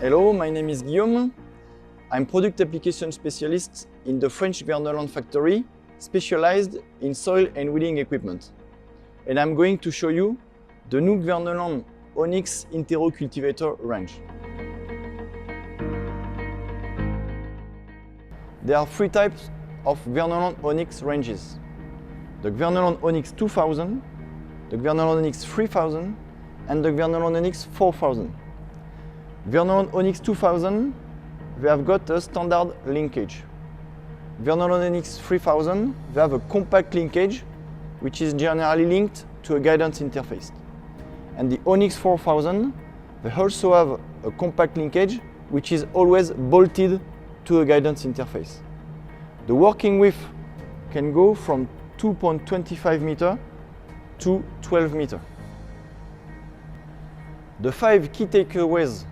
Hello, my name is Guillaume. I'm product application specialist in the French Kverneland factory, specialized in soil and weeding equipment. And I'm going to show you the new Kverneland Onyx cultivator range. There are three types of Kverneland Onyx ranges: the Kverneland Onyx 2000, the Kverneland Onyx 3000, and the Kverneland Onyx 4000. Kverneland Onyx 2000, they have got a standard linkage. Kverneland Onyx 3000, they have a compact linkage, which is generally linked to a guidance interface. And the Onyx 4000, they also have a compact linkage, which is always bolted to a guidance interface. The working width can go from 2.25 meter to 12 meter. The 5 key takeaways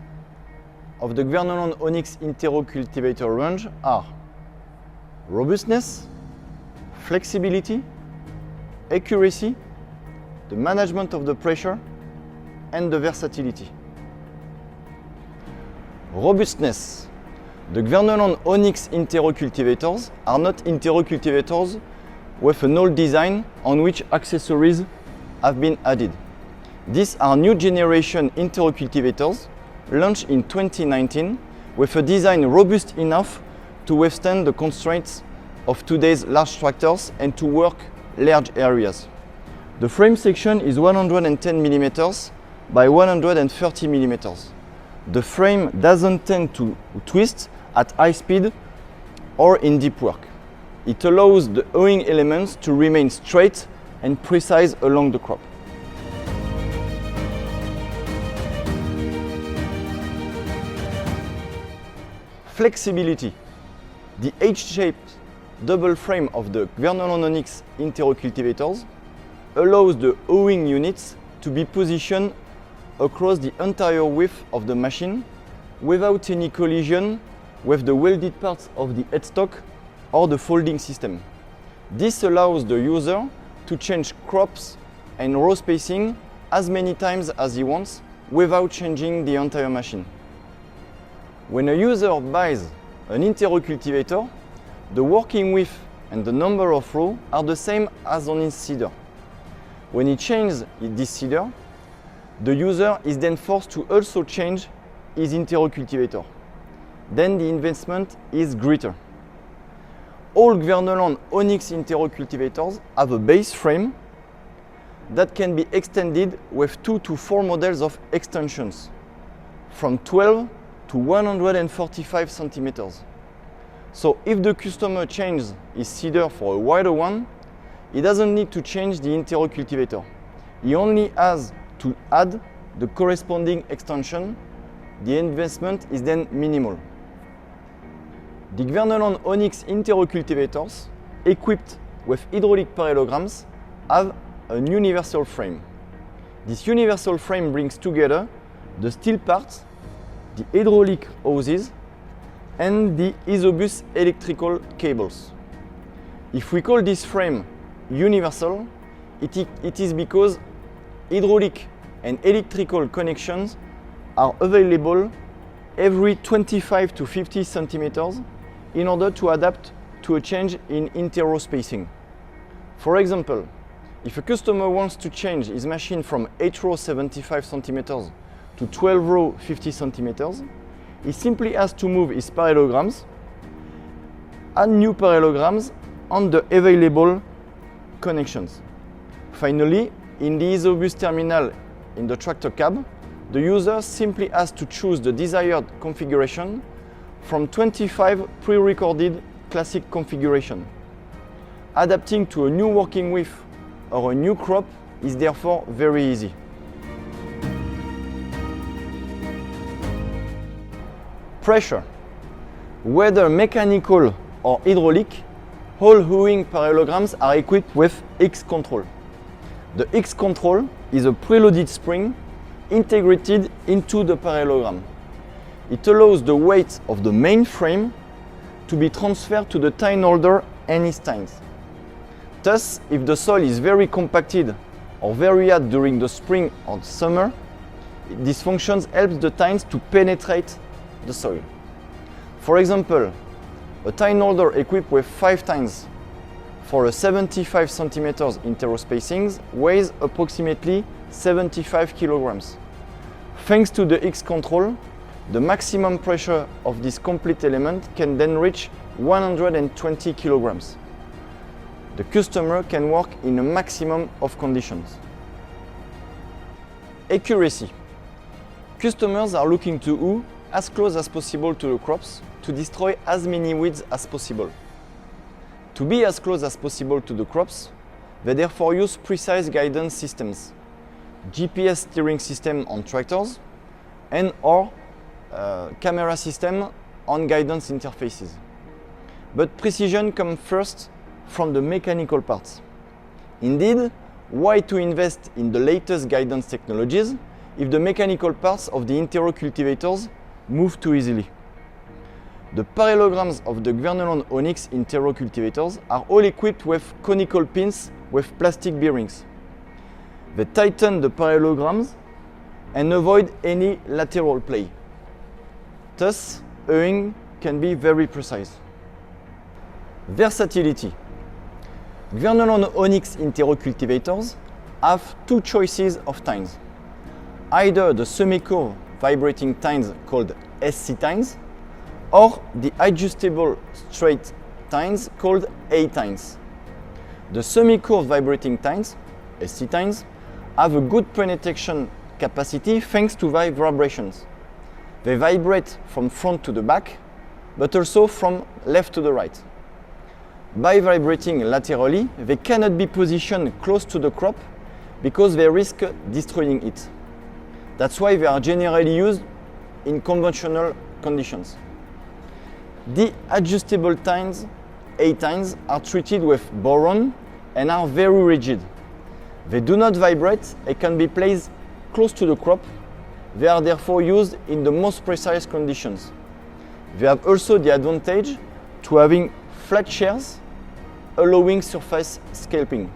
of the Kverneland Onyx cultivator range are robustness, flexibility, accuracy, the management of the pressure, and the versatility. Robustness. The Kverneland Onyx cultivators are not cultivators with an old design on which accessories have been added. These are new generation cultivators launched in 2019 with a design robust enough to withstand the constraints of today's large tractors and to work large areas. The frame section is 110 mm by 130 mm. The frame doesn't tend to twist at high speed or in deep work. It allows the hoeing elements to remain straight and precise along the crop. Flexibility. The H-shaped double frame of the Kverneland Onyx cultivators allows the hoeing units to be positioned across the entire width of the machine without any collision with the welded parts of the headstock or the folding system. This allows the user to change crops and row spacing as many times as he wants without changing the entire machine. When a user buys an cultivator, the working width and the number of rows are the same as on his seeder. When he changes this seeder, the user is then forced to also change his cultivator. Then the investment is greater. All Kverneland Onyx cultivators have a base frame that can be extended with 2 to 4 models of extensions, from 12 to 145 centimeters. So if the customer changes his seeder for a wider one, he doesn't need to change the cultivator. He only has to add the corresponding extension. The investment is then minimal. The Kverneland Onyx cultivators, equipped with hydraulic parallelograms, have a universal frame. This universal frame brings together the steel parts, the hydraulic hoses, and the isobus electrical cables. If we call this frame universal, it is because hydraulic and electrical connections are available every 25 to 50 centimeters in order to adapt to a change in inter-row spacing. For example, if a customer wants to change his machine from 8 row 75 centimeters to 12 row 50 centimeters, he simply has to move his parallelograms, add new parallelograms on the available connections. Finally, in the isobus terminal in the tractor cab, the user simply has to choose the desired configuration from 25 pre-recorded classic configuration. Adapting to a new working width or a new crop is therefore very easy. Pressure. Whether mechanical or hydraulic, all hoeing parallelograms are equipped with X-control. The X-control is a preloaded spring integrated into the parallelogram. It allows the weight of the main frame to be transferred to the tine holder and its tines. Thus, if the soil is very compacted or very hot during the spring or summer, this function helps the tines to penetrate the soil. For example, a tine holder equipped with 5 tines for a 75 centimeters interspacing weighs approximately 75 kilograms. Thanks to the X control, the maximum pressure of this complete element can then reach 120 kilograms. The customer can work in a maximum of conditions. Accuracy. Customers are looking to hoe as close as possible to the crops to destroy as many weeds as possible. To be as close as possible to the crops, they therefore use precise guidance systems, GPS steering system on tractors, and or camera system on guidance interfaces. But precision comes first from the mechanical parts. Indeed, why to invest in the latest guidance technologies if the mechanical parts of the intercultivators move too easily? The parallelograms of the Kverneland Onyx intercultivators are all equipped with conical pins with plastic bearings. They tighten the parallelograms and avoid any lateral play. Thus, hoeing can be very precise. Versatility. Kverneland Onyx intercultivators have two choices of tines. Either the semi-curved vibrating tines called SC tines, or the adjustable straight tines called A tines. The semi-curved vibrating tines, SC tines, have a good penetration capacity thanks to vibrations. They vibrate from front to the back, but also from left to the right. By vibrating laterally, they cannot be positioned close to the crop because they risk destroying it. That's why they are generally used in conventional conditions. The adjustable tines, A tines, are treated with boron and are very rigid. They do not vibrate and can be placed close to the crop. They are therefore used in the most precise conditions. They have also the advantage to having flat shears, allowing surface scalping.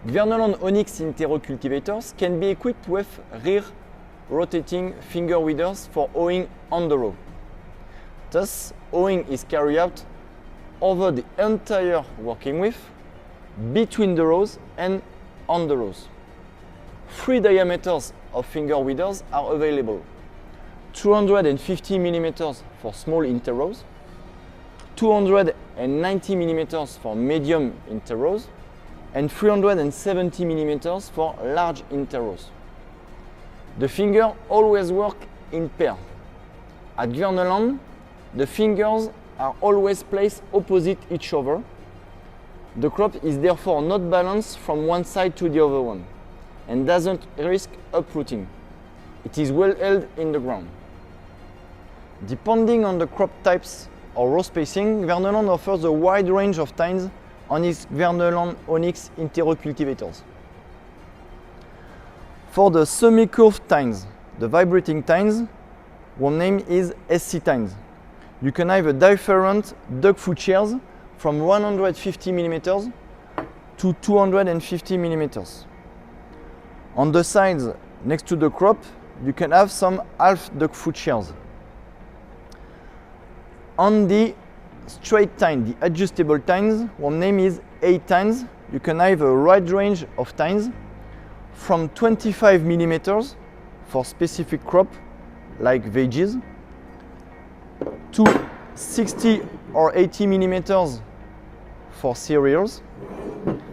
Kverneland Onyx intercultivators can be equipped with rear rotating finger weeders for hoeing on the row. Thus, hoeing is carried out over the entire working width, between the rows and on the rows. 3 diameters of finger weeders are available: 250 mm for small interrows, 290 mm for medium interrows, and 370 mm for large interrows. The fingers always work in pair. At Kverneland, the fingers are always placed opposite each other. The crop is therefore not balanced from one side to the other one and doesn't risk uprooting. It is well held in the ground. Depending on the crop types or row spacing, Kverneland offers a wide range of tines on its Kverneland Onyx intercultivators. For the semi-curved tines, the vibrating tines, one name is SC tines. You can have a different duck foot shears from 150 mm to 250 mm. On the sides next to the crop, you can have some half duck foot shears. On the straight tine, the adjustable tines, one name is A tines. You can have a wide range of tines from 25 mm for specific crop like veggies to 60 or 80 mm for cereals,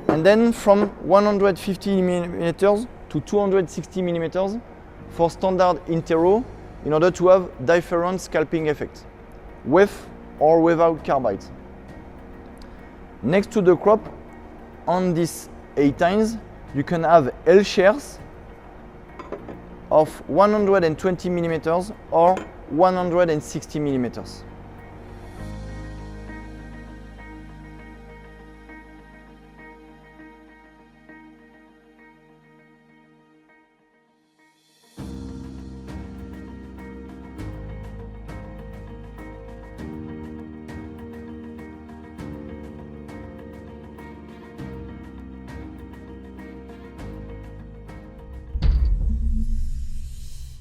and then from 150 mm to 260 mm for standard interrow in order to have different scalping effects, with or without carbides. Next to the crop, on these A tines, you can have L shears of 120 mm or 160 mm.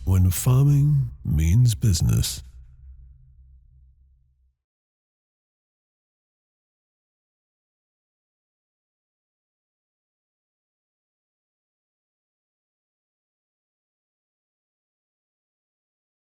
When farming means business.